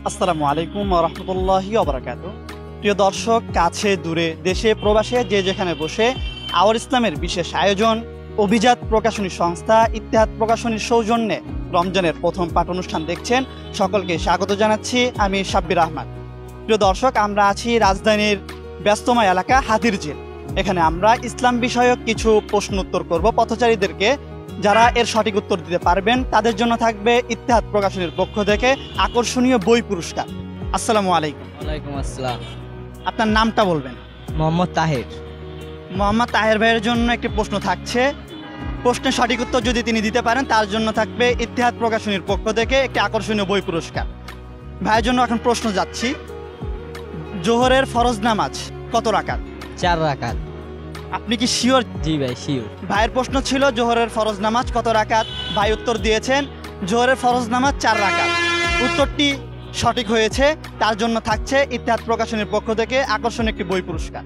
আসসালামু আলাইকুম ওয়া রাহমাতুল্লাহি ওয়া বারাকাতুহু। প্রিয় দর্শক, কাছে দূরে দেশে প্রবাসে যে যেখানে বসে আওয়ার ইসলামের বিশেষ আয়োজন অভিজাত প্রকাশনী সংস্থা ইত্তেহাদ প্রকাশনীর সৌজন্যে রমজানের প্রথম পাঠ অনুষ্ঠান দেখছেন, সকলকে স্বাগত জানাচ্ছি। আমি সাব্বির আহমদ। প্রিয় দর্শক, আমরা আছি রাজধানীর ব্যস্তময় এলাকা হাতিরঝিল। এখানে আমরা ইসলাম বিষয়ক কিছু প্রশ্ন উত্তর করব পথচারীদেরকে। যারা এর সঠিক উত্তর দিতে পারবেন তাদের জন্য থাকবে ইত্তেহাদ প্রকাশনীর পক্ষ থেকে আকর্ষণীয় বই পুরস্কার। আসসালামু আলাইকুম। ওয়ালাইকুম আসসালাম। আপনার নামটা বলবেন? মোহাম্মদ তাহের। মোহাম্মদ তাহের ভাইয়ের জন্য একটি প্রশ্ন থাকছে। প্রশ্নের সঠিক উত্তর যদি তিনি দিতে পারেন তার জন্য থাকবে ইত্তেহাদ প্রকাশনীর পক্ষ থেকে একটি আকর্ষণীয় বই পুরস্কার। ভাইয়ের জন্য এখন প্রশ্ন যাচ্ছি, জোহরের ফরজ নামাজ কত রাকাত? 4 রাকাত। আপনি কি শিওর? জি ভাই, শিওর। ভাইয়ের প্রশ্ন ছিল জোহরের ফরজ নামাজ কত রাকাত। ভাই উত্তর দিয়েছেন জোহরের ফরজ নামাজ 4 রাকাত। উত্তরটি সঠিক হয়েছে, তার জন্য থাকছে ইত্তেহাদ প্রকাশনীর পক্ষ থেকে আকর্ষণীয় একটি বই পুরস্কার।